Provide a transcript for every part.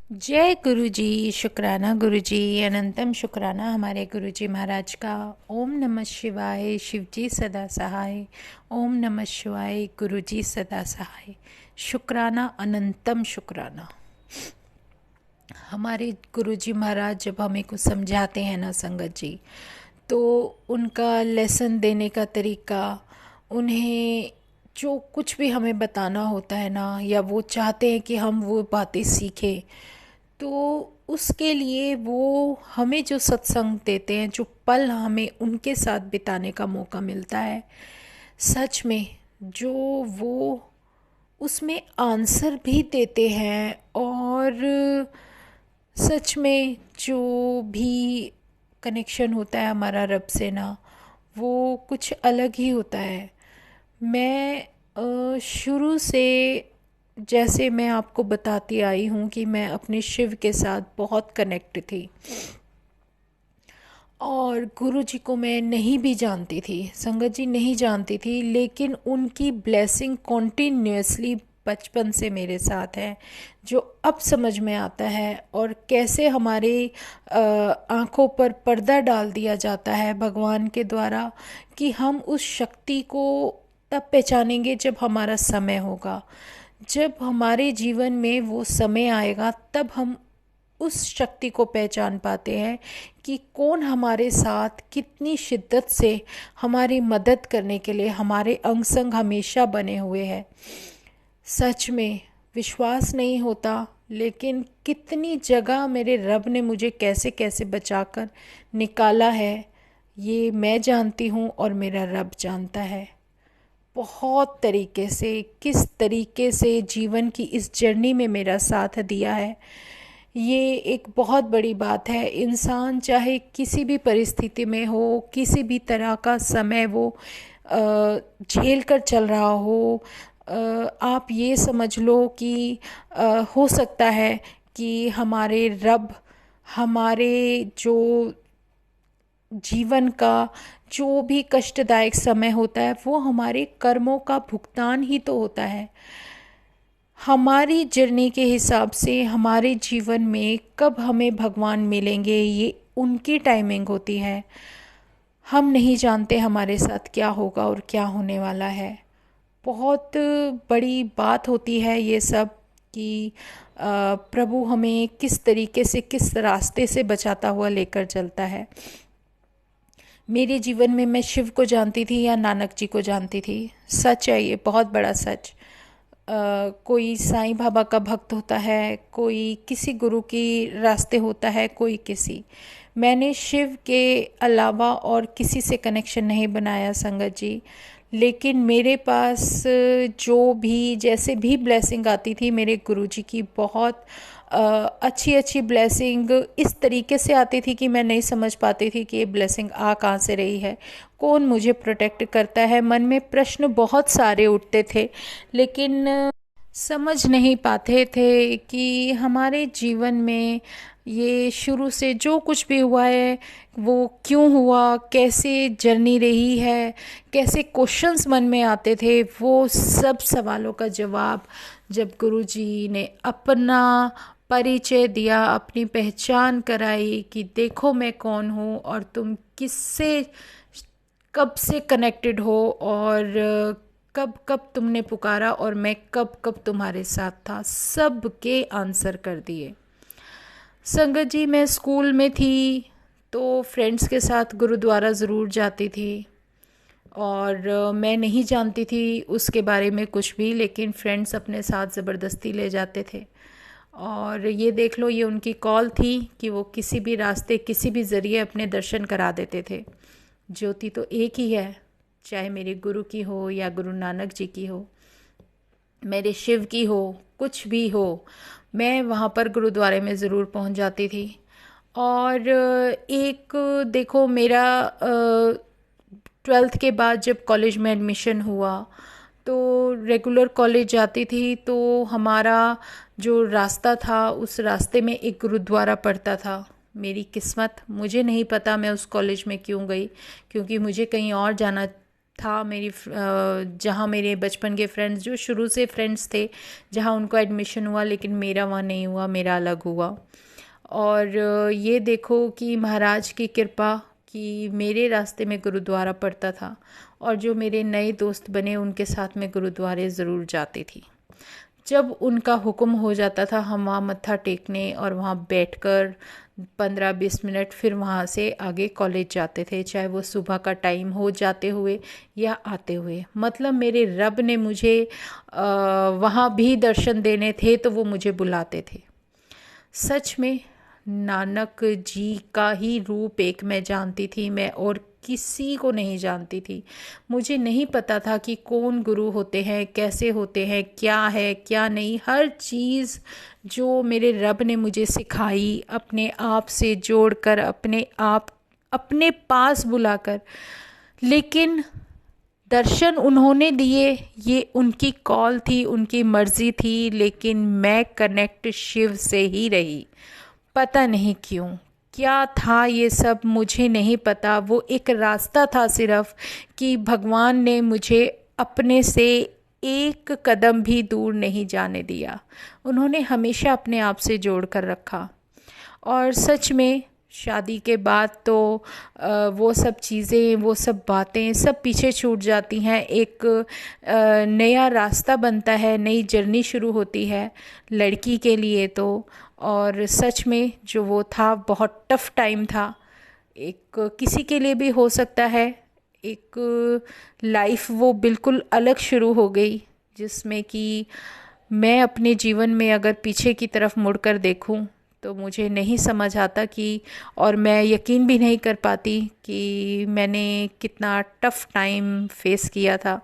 जय गुरु जी। शुक्राना गुरु जी, अनंतम शुक्राना हमारे गुरु जी महाराज का। ओम नमः शिवाय, शिव जी सदा सहाय। ओम नमः शिवाय, गुरु जी सदा सहाय। शुक्राना, अनंतम शुक्राना। हमारे गुरु जी महाराज जब हमें कुछ समझाते हैं ना संगत जी, तो उनका लेसन देने का तरीका, उन्हें जो कुछ भी हमें बताना होता है ना, या वो चाहते हैं कि हम वो बातें सीखें, तो उसके लिए वो हमें जो सत्संग देते हैं, जो पल हमें उनके साथ बिताने का मौका मिलता है, सच में जो वो उसमें आंसर भी देते हैं, और सच में जो भी कनेक्शन होता है हमारा रब से ना, वो कुछ अलग ही होता है। मैं शुरू से, जैसे मैं आपको बताती आई हूँ कि मैं अपने शिव के साथ बहुत कनेक्ट थी, और गुरु जी को मैं नहीं भी जानती थी, संगत जी नहीं जानती थी, लेकिन उनकी ब्लेसिंग कॉन्टिन्यूसली बचपन से मेरे साथ है, जो अब समझ में आता है। और कैसे हमारे आँखों पर पर्दा डाल दिया जाता है भगवान के द्वारा, कि हम उस शक्ति को तब पहचानेंगे जब हमारा समय होगा, जब हमारे जीवन में वो समय आएगा, तब हम उस शक्ति को पहचान पाते हैं कि कौन हमारे साथ कितनी शिद्दत से हमारी मदद करने के लिए हमारे अंग संग हमेशा बने हुए हैं। सच में विश्वास नहीं होता, लेकिन कितनी जगह मेरे रब ने मुझे कैसे कैसे बचाकर निकाला है, ये मैं जानती हूँ और मेरा रब जानता है। बहुत तरीके से, किस तरीके से जीवन की इस जर्नी में मेरा साथ दिया है, ये एक बहुत बड़ी बात है। इंसान चाहे किसी भी परिस्थिति में हो, किसी भी तरह का समय वो झेल कर चल रहा हो, आप ये समझ लो कि हो सकता है कि हमारे रब हमारे जो जीवन का जो भी कष्टदायक समय होता है, वो हमारे कर्मों का भुगतान ही तो होता है। हमारी जर्नी के हिसाब से हमारे जीवन में कब हमें भगवान मिलेंगे, ये उनकी टाइमिंग होती है। हम नहीं जानते हमारे साथ क्या होगा और क्या होने वाला है। बहुत बड़ी बात होती है ये सब, कि प्रभु हमें किस तरीके से, किस रास्ते से बचाता हुआ लेकर चलता है। मेरे जीवन में मैं शिव को जानती थी या नानक जी को जानती थी, सच है ये, बहुत बड़ा सच। कोई साईं बाबा का भक्त होता है, कोई किसी गुरु की रास्ते होता है, कोई किसी। मैंने शिव के अलावा और किसी से कनेक्शन नहीं बनाया संगत जी। लेकिन मेरे पास जो भी जैसे भी ब्लेसिंग आती थी, मेरे गुरुजी की बहुत अच्छी अच्छी ब्लेसिंग इस तरीके से आती थी कि मैं नहीं समझ पाती थी कि ये ब्लेसिंग आ कहाँ से रही है, कौन मुझे प्रोटेक्ट करता है। मन में प्रश्न बहुत सारे उठते थे, लेकिन समझ नहीं पाते थे कि हमारे जीवन में ये शुरू से जो कुछ भी हुआ है, वो क्यों हुआ, कैसे जर्नी रही है, कैसे क्वेश्चंस मन में आते थे, वो सब सवालों का जवाब जब गुरुजी ने अपना परिचय दिया, अपनी पहचान कराई कि देखो मैं कौन हूँ और तुम किससे कब से कनेक्टेड हो, और कब कब तुमने पुकारा और मैं कब कब तुम्हारे साथ था, सब के आंसर कर दिए। संगत जी, मैं स्कूल में थी तो फ्रेंड्स के साथ गुरुद्वारा ज़रूर जाती थी, और मैं नहीं जानती थी उसके बारे में कुछ भी, लेकिन फ्रेंड्स अपने साथ ज़बरदस्ती ले जाते थे। और ये देख लो, ये उनकी कॉल थी कि वो किसी भी रास्ते, किसी भी ज़रिए अपने दर्शन करा देते थे। ज्योति तो एक ही है, चाहे मेरे गुरु की हो या गुरु नानक जी की हो, मेरे शिव की हो, कुछ भी हो, मैं वहाँ पर गुरुद्वारे में ज़रूर पहुँच जाती थी। और एक देखो, मेरा 12th के बाद जब कॉलेज में एडमिशन हुआ, तो रेगुलर कॉलेज जाती थी, तो हमारा जो रास्ता था, उस रास्ते में एक गुरुद्वारा पड़ता था। मेरी किस्मत, मुझे नहीं पता मैं उस कॉलेज में क्यों गई, क्योंकि मुझे कहीं और जाना था जहाँ मेरे बचपन के फ्रेंड्स जो शुरू से फ्रेंड्स थे, जहाँ उनको एडमिशन हुआ, लेकिन मेरा वहाँ नहीं हुआ, मेरा अलग हुआ। और ये देखो कि महाराज की कृपा कि मेरे रास्ते में गुरुद्वारा पड़ता था, और जो मेरे नए दोस्त बने उनके साथ में गुरुद्वारे ज़रूर जाती थी। जब उनका हुक्म हो जाता था हम वहाँ मत्था टेकने और वहाँ बैठकर 15-20 मिनट फिर वहाँ से आगे कॉलेज जाते थे, चाहे वो सुबह का टाइम हो जाते हुए या आते हुए। मतलब मेरे रब ने मुझे वहाँ भी दर्शन देने थे तो वो मुझे बुलाते थे। सच में नानक जी का ही रूप एक मैं जानती थी, मैं और किसी को नहीं जानती थी। मुझे नहीं पता था कि कौन गुरु होते हैं, कैसे होते हैं, क्या है क्या नहीं। हर चीज़ जो मेरे रब ने मुझे सिखाई, अपने आप से जोड़कर, अपने आप अपने पास बुलाकर। लेकिन दर्शन उन्होंने दिए, ये उनकी कॉल थी, उनकी मर्ज़ी थी, लेकिन मैं कनेक्ट शिव से ही रही। पता नहीं क्यों, क्या था ये सब मुझे नहीं पता। वो एक रास्ता था सिर्फ कि भगवान ने मुझे अपने से एक कदम भी दूर नहीं जाने दिया। उन्होंने हमेशा अपने आप से जोड़ कर रखा। और सच में शादी के बाद तो वो सब चीज़ें, वो सब बातें सब पीछे छूट जाती हैं। एक नया रास्ता बनता है, नई जर्नी शुरू होती है लड़की के लिए तो। और सच में जो वो था बहुत टफ़ टाइम था, एक किसी के लिए भी हो सकता है। एक लाइफ वो बिल्कुल अलग शुरू हो गई, जिसमें कि मैं अपने जीवन में अगर पीछे की तरफ मुड़कर देखूं तो मुझे नहीं समझ आता कि, और मैं यकीन भी नहीं कर पाती कि मैंने कितना टफ़ टाइम फेस किया था।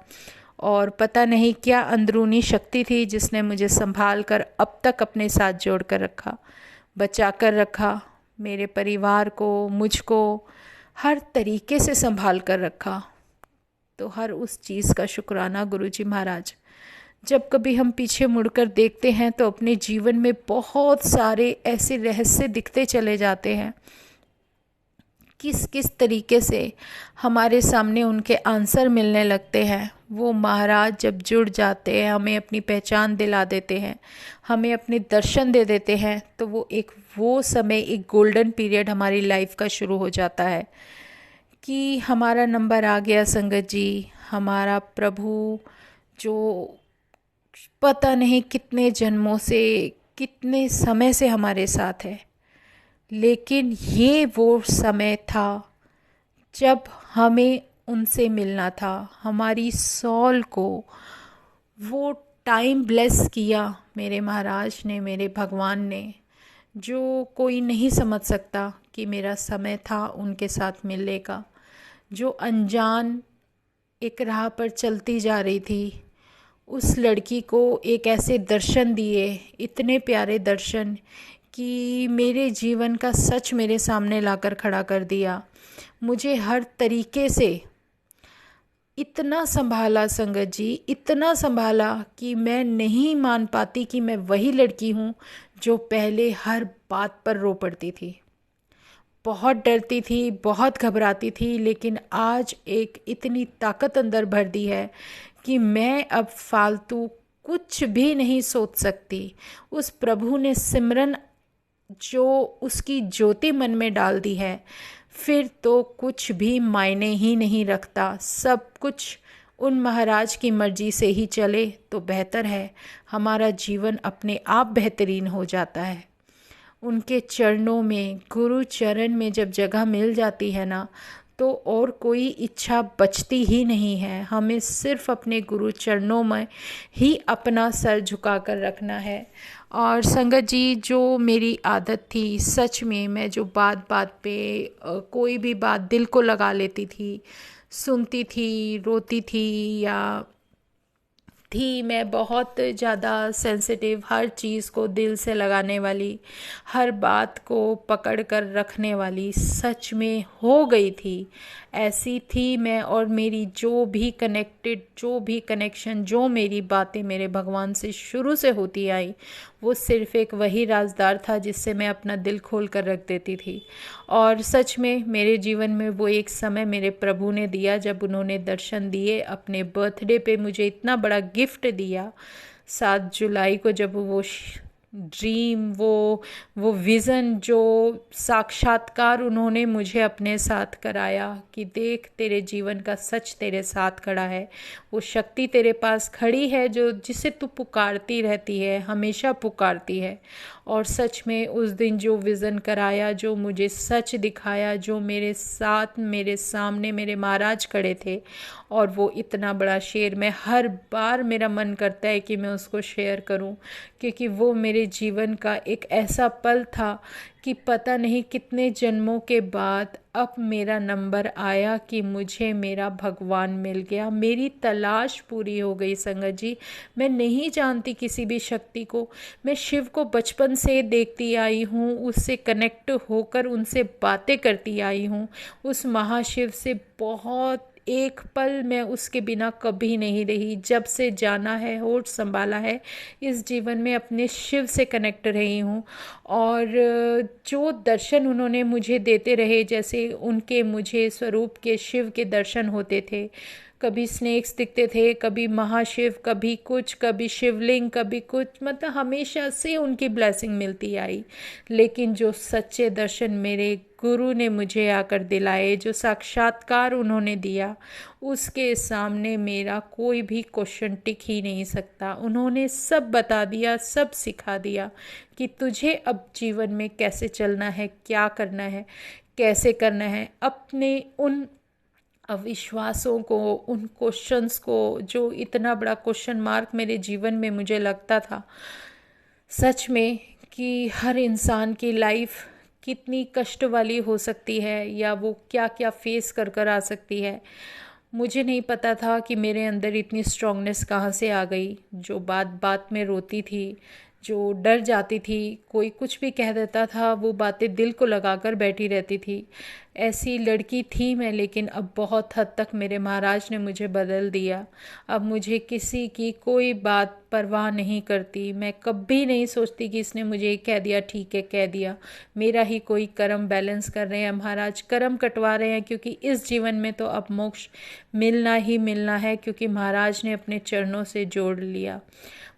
और पता नहीं क्या अंदरूनी शक्ति थी जिसने मुझे संभाल कर अब तक अपने साथ जोड़ कर रखा, बचा कर रखा, मेरे परिवार को, मुझको हर तरीके से संभाल कर रखा। तो हर उस चीज़ का शुक्राना गुरुजी महाराज। जब कभी हम पीछे मुड़कर देखते हैं तो अपने जीवन में बहुत सारे ऐसे रहस्य दिखते चले जाते हैं, किस किस तरीके से हमारे सामने उनके आंसर मिलने लगते हैं। वो महाराज जब जुड़ जाते हैं, हमें अपनी पहचान दिला देते हैं, हमें अपने दर्शन दे देते हैं, तो वो समय एक गोल्डन पीरियड हमारी लाइफ का शुरू हो जाता है कि हमारा नंबर आ गया संगत जी। हमारा प्रभु जो पता नहीं कितने जन्मों से, कितने समय से हमारे साथ है, लेकिन ये वो समय था जब हमें उनसे मिलना था। हमारी सॉल को वो टाइम ब्लेस किया मेरे महाराज ने, मेरे भगवान ने, जो कोई नहीं समझ सकता कि मेरा समय था उनके साथ मिलने का। जो अनजान एक राह पर चलती जा रही थी, उस लड़की को एक ऐसे दर्शन दिए, इतने प्यारे दर्शन कि मेरे जीवन का सच मेरे सामने लाकर खड़ा कर दिया। मुझे हर तरीके से इतना संभाला संगत जी, इतना संभाला कि मैं नहीं मान पाती कि मैं वही लड़की हूँ जो पहले हर बात पर रो पड़ती थी, बहुत डरती थी, बहुत घबराती थी। लेकिन आज एक इतनी ताकत अंदर भर दी है कि मैं अब फालतू कुछ भी नहीं सोच सकती। उस प्रभु ने सिमरन जो उसकी ज्योति मन में डाल दी है, फिर तो कुछ भी मायने ही नहीं रखता। सब कुछ उन महाराज की मर्जी से ही चले तो बेहतर है, हमारा जीवन अपने आप बेहतरीन हो जाता है। उनके चरणों में, गुरु चरण में जब जगह मिल जाती है ना, तो और कोई इच्छा बचती ही नहीं है। हमें सिर्फ अपने गुरु चरणों में ही अपना सर झुका कर रखना है। और संगत जी, जो मेरी आदत थी, सच में मैं जो बात बात पे कोई भी बात दिल को लगा लेती थी, सुनती थी, रोती थी, या मैं बहुत ज़्यादा सेंसिटिव, हर चीज़ को दिल से लगाने वाली, हर बात को पकड़ कर रखने वाली सच में हो गई थी। ऐसी थी मैं, और मेरी जो भी कनेक्शन, जो मेरी बातें मेरे भगवान से शुरू से होती आई, वो सिर्फ़ एक वही राज़दार था जिससे मैं अपना दिल खोल कर रख देती थी। और सच में मेरे जीवन में वो एक समय मेरे प्रभु ने दिया जब उन्होंने दर्शन दिए, अपने बर्थडे पे मुझे इतना बड़ा गिफ्ट दिया। 7 जुलाई को जब वो ड्रीम, वो विज़न, जो साक्षात्कार उन्होंने मुझे अपने साथ कराया कि देख तेरे जीवन का सच तेरे साथ खड़ा है, वो शक्ति तेरे पास खड़ी है जो जिसे तू पुकारती रहती है, हमेशा पुकारती है। और सच में उस दिन जो विज़न कराया, जो मुझे सच दिखाया, जो मेरे साथ मेरे सामने मेरे महाराज खड़े थे, और वो इतना बड़ा शेर, मैं हर बार मेरा मन करता है कि मैं उसको शेयर करूं, क्योंकि वो मेरे जीवन का एक ऐसा पल था कि पता नहीं कितने जन्मों के बाद अब मेरा नंबर आया कि मुझे मेरा भगवान मिल गया, मेरी तलाश पूरी हो गई। संगत जी, मैं नहीं जानती किसी भी शक्ति को, मैं शिव को बचपन से देखती आई हूँ, उससे कनेक्ट होकर उनसे बातें करती आई हूँ, उस महाशिव से बहुत एक पल मैं उसके बिना कभी नहीं रही। जब से जाना है, होठ संभाला है, इस जीवन में अपने शिव से कनेक्ट रही हूँ। और जो दर्शन उन्होंने मुझे देते रहे, जैसे उनके मुझे स्वरूप के शिव के दर्शन होते थे, कभी स्नेक्स दिखते थे, कभी महाशिव, कभी कुछ, कभी शिवलिंग, कभी कुछ, मतलब हमेशा से उनकी ब्लेसिंग मिलती आई। लेकिन जो सच्चे दर्शन मेरे गुरु ने मुझे आकर दिलाए, जो साक्षात्कार उन्होंने दिया, उसके सामने मेरा कोई भी क्वेश्चन टिक ही नहीं सकता। उन्होंने सब बता दिया, सब सिखा दिया कि तुझे अब जीवन में कैसे चलना है, क्या करना है, कैसे करना है। अपने उन अविश्वासों को, उन क्वेश्चंस को, जो इतना बड़ा क्वेश्चन मार्क मेरे जीवन में मुझे लगता था सच में कि हर इंसान की लाइफ कितनी कष्ट वाली हो सकती है, या वो क्या क्या फेस कर कर आ सकती है, मुझे नहीं पता था कि मेरे अंदर इतनी स्ट्रांगनेस कहाँ से आ गई। जो बात बात में रोती थी, जो डर जाती थी, कोई कुछ भी कह देता था, वो बातें दिल को लगाकर बैठी रहती थी, ऐसी लड़की थी मैं। लेकिन अब बहुत हद तक मेरे महाराज ने मुझे बदल दिया। अब मुझे किसी की कोई बात परवाह नहीं करती। मैं कभी नहीं सोचती कि इसने मुझे कह दिया, ठीक है कह दिया, मेरा ही कोई कर्म बैलेंस कर रहे हैं महाराज, कर्म कटवा रहे हैं, क्योंकि इस जीवन में तो अब मोक्ष मिलना ही मिलना है, क्योंकि महाराज ने अपने चरणों से जोड़ लिया।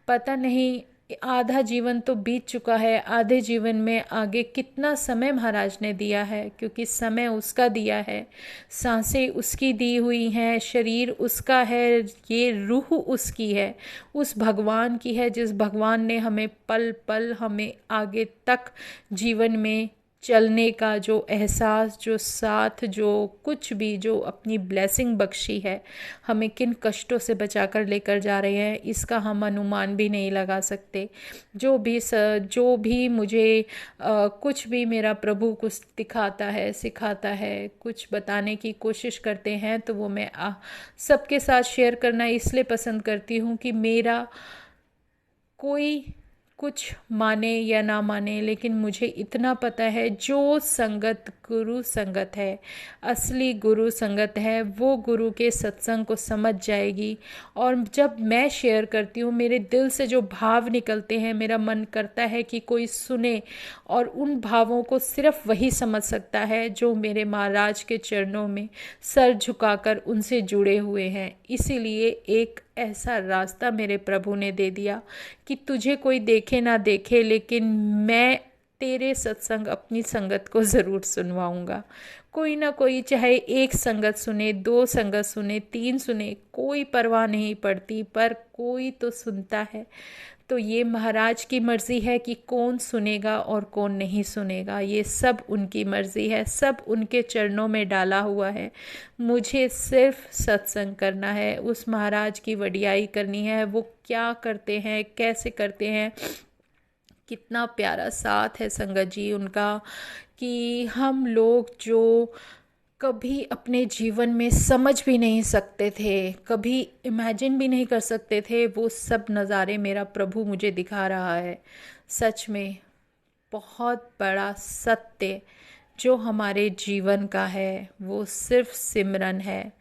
पता नहीं आधा जीवन तो बीत चुका है, आधे जीवन में आगे कितना समय महाराज ने दिया है, क्योंकि समय उसका दिया है, सांसें उसकी दी हुई हैं, शरीर उसका है, ये रूह उसकी है, उस भगवान की है, जिस भगवान ने हमें पल पल, हमें आगे तक जीवन में चलने का जो एहसास, जो साथ, जो कुछ भी, जो अपनी ब्लेसिंग बख्शी है, हमें किन कष्टों से बचाकर लेकर जा रहे हैं, इसका हम अनुमान भी नहीं लगा सकते। जो भी मुझे कुछ भी मेरा प्रभु कुछ दिखाता है, सिखाता है, कुछ बताने की कोशिश करते हैं, तो वो मैं सबके साथ शेयर करना इसलिए पसंद करती हूँ कि मेरा कोई कुछ माने या ना माने, लेकिन मुझे इतना पता है जो संगत गुरु संगत है, असली गुरु संगत है, वो गुरु के सत्संग को समझ जाएगी। और जब मैं शेयर करती हूँ, मेरे दिल से जो भाव निकलते हैं, मेरा मन करता है कि कोई सुने, और उन भावों को सिर्फ वही समझ सकता है जो मेरे महाराज के चरणों में सर झुकाकर उनसे जुड़े हुए हैं। इसीलिए एक ऐसा रास्ता मेरे प्रभु ने दे दिया कि तुझे कोई देखे ना देखे, लेकिन मैं तेरे सत्संग, अपनी संगत को ज़रूर सुनवाऊंगा। कोई ना कोई, चाहे एक संगत सुने, 2 संगत सुने, 3 सुने, कोई परवाह नहीं पड़ती, पर कोई तो सुनता है। तो ये महाराज की मर्ज़ी है कि कौन सुनेगा और कौन नहीं सुनेगा, ये सब उनकी मर्ज़ी है, सब उनके चरणों में डाला हुआ है। मुझे सिर्फ सत्संग करना है, उस महाराज की वडियाई करनी है, वो क्या करते हैं, कैसे करते हैं, कितना प्यारा साथ है संगत जी उनका, कि हम लोग जो कभी अपने जीवन में समझ भी नहीं सकते थे, कभी इमेजिन भी नहीं कर सकते थे, वो सब नज़ारे मेरा प्रभु मुझे दिखा रहा है। सच में बहुत बड़ा सत्य जो हमारे जीवन का है, वो सिर्फ सिमरन है।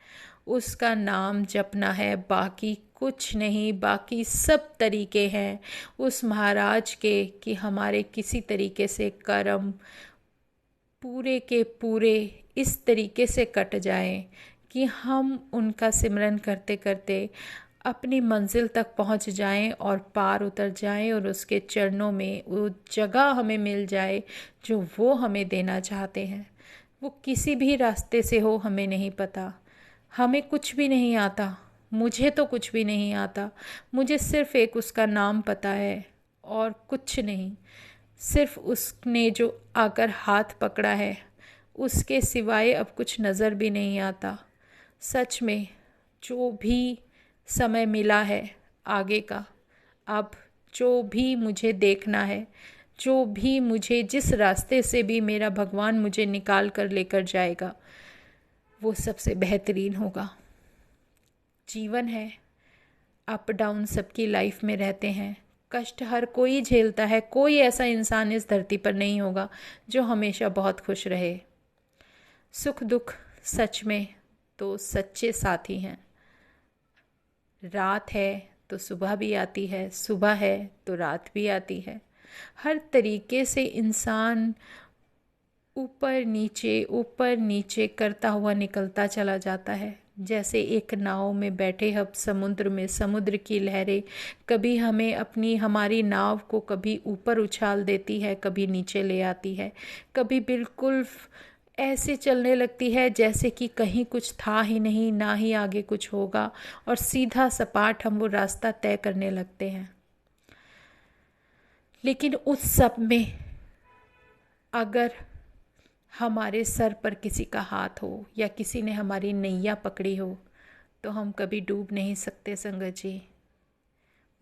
उसका नाम जपना है, बाकी कुछ नहीं। बाकी सब तरीके हैं उस महाराज के कि हमारे किसी तरीके से कर्म पूरे के पूरे इस तरीके से कट जाएं कि हम उनका सिमरन करते करते अपनी मंजिल तक पहुंच जाएं और पार उतर जाएं और उसके चरणों में वो जगह हमें मिल जाए जो वो हमें देना चाहते हैं। वो किसी भी रास्ते से हो हमें नहीं पता, हमें कुछ भी नहीं आता, मुझे तो कुछ भी नहीं आता। मुझे सिर्फ एक उसका नाम पता है और कुछ नहीं। सिर्फ उसने जो आकर हाथ पकड़ा है उसके सिवाय अब कुछ नज़र भी नहीं आता। सच में जो भी समय मिला है आगे का, अब जो भी मुझे देखना है, जो भी मुझे जिस रास्ते से भी मेरा भगवान मुझे निकाल कर लेकर जाएगा वो सबसे बेहतरीन होगा। जीवन है, अप डाउन सबकी लाइफ में रहते हैं, कष्ट हर कोई झेलता है। कोई ऐसा इंसान इस धरती पर नहीं होगा जो हमेशा बहुत खुश रहे। सुख दुख सच में तो सच्चे साथी हैं। रात है तो सुबह भी आती है, सुबह है तो रात भी आती है। हर तरीके से इंसान ऊपर नीचे करता हुआ निकलता चला जाता है। जैसे एक नाव में बैठे हम समुद्र में, समुद्र की लहरें कभी हमें हमारी नाव को कभी ऊपर उछाल देती है, कभी नीचे ले आती है, कभी बिल्कुल ऐसे चलने लगती है जैसे कि कहीं कुछ था ही नहीं, ना ही आगे कुछ होगा, और सीधा सपाट हम वो रास्ता तय करने लगते हैं। लेकिन उस सब में अगर हमारे सर पर किसी का हाथ हो या किसी ने हमारी नैया पकड़ी हो तो हम कभी डूब नहीं सकते संगत जी।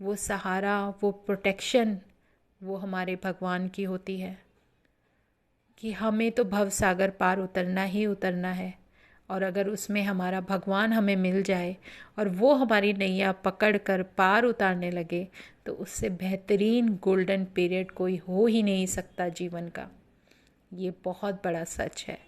वो सहारा, वो प्रोटेक्शन, वो हमारे भगवान की होती है कि हमें तो भव सागर पार उतरना ही उतरना है। और अगर उसमें हमारा भगवान हमें मिल जाए और वो हमारी नैया पकड़ कर पार उतारने लगे तो उससे बेहतरीन गोल्डन पीरियड कोई हो ही नहीं सकता जीवन का। ये बहुत बड़ा सच है।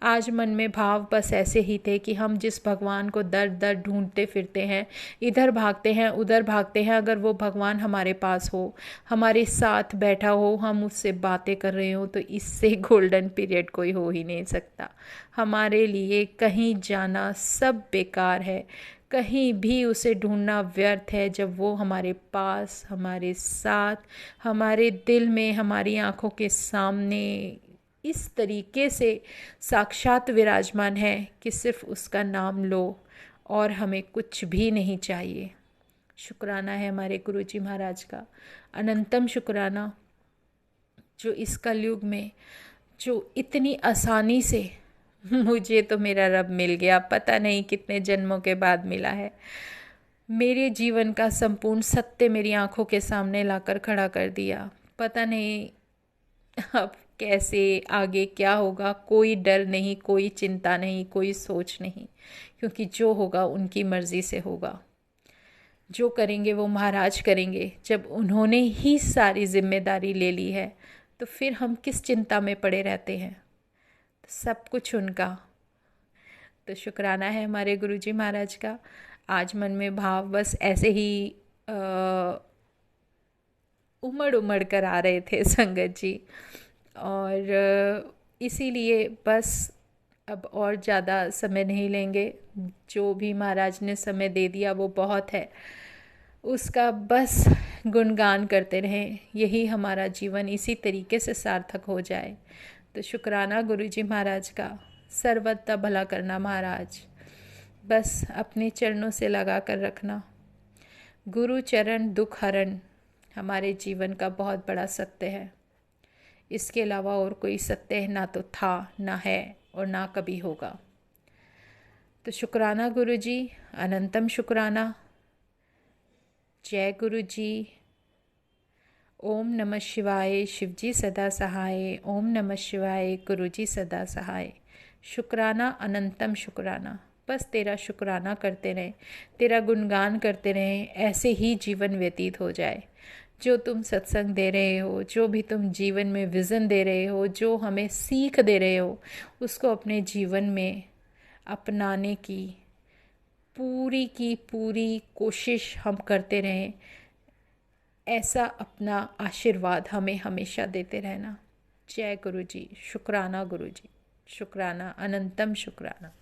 आज मन में भाव बस ऐसे ही थे कि हम जिस भगवान को दर दर ढूंढते फिरते हैं, इधर भागते हैं उधर भागते हैं, अगर वो भगवान हमारे पास हो, हमारे साथ बैठा हो, हम उससे बातें कर रहे हो तो इससे गोल्डन पीरियड कोई हो ही नहीं सकता। हमारे लिए कहीं जाना सब बेकार है, कहीं भी उसे ढूंढना व्यर्थ है जब वो हमारे पास, हमारे साथ, हमारे दिल में, हमारी आंखों के सामने इस तरीके से साक्षात विराजमान है कि सिर्फ उसका नाम लो और हमें कुछ भी नहीं चाहिए। शुक्राना है हमारे गुरुजी महाराज का, अनंतम शुक्राना, जो इस कलयुग में जो इतनी आसानी से मुझे तो मेरा रब मिल गया, पता नहीं कितने जन्मों के बाद मिला है। मेरे जीवन का संपूर्ण सत्य मेरी आंखों के सामने लाकर खड़ा कर दिया। पता नहीं अब कैसे आगे क्या होगा, कोई डर नहीं, कोई चिंता नहीं, कोई सोच नहीं, क्योंकि जो होगा उनकी मर्ज़ी से होगा। जो करेंगे वो महाराज करेंगे। जब उन्होंने ही सारी जिम्मेदारी ले ली है तो फिर हम किस चिंता में पड़े रहते हैं। तो सब कुछ उनका। तो शुक्राना है हमारे गुरुजी महाराज का। आज मन में भाव बस ऐसे ही उमड़ उमड़ कर आ रहे थे संगत जी, और इसीलिए बस अब और ज़्यादा समय नहीं लेंगे। जो भी महाराज ने समय दे दिया वो बहुत है, उसका बस गुणगान करते रहें, यही हमारा जीवन इसी तरीके से सार्थक हो जाए। तो शुक्राना गुरुजी महाराज का, सर्वदा भला करना महाराज, बस अपने चरणों से लगा कर रखना। गुरु चरण दुख हरण हमारे जीवन का बहुत बड़ा सत्य है। इसके अलावा और कोई सत्य ना तो था, ना है और ना कभी होगा। तो शुक्राना गुरुजी, अनंतम शुक्राना। जय गुरु जी। ओम नमः शिवाय, शिवजी सदा सहाय। ओम नमः शिवाय, गुरुजी सदा सहाय। शुक्राना, अनंतम शुक्राना। बस तेरा शुक्राना करते रहें, तेरा गुणगान करते रहें, ऐसे ही जीवन व्यतीत हो जाए। जो तुम सत्संग दे रहे हो, जो भी तुम जीवन में विज़न दे रहे हो, जो हमें सीख दे रहे हो, उसको अपने जीवन में अपनाने की पूरी की पूरी कोशिश हम करते रहें। ऐसा अपना आशीर्वाद हमें हमेशा देते रहना। जय गुरु जी। शुक्राना गुरु जी। शुक्राना, अनंतम शुक्राना।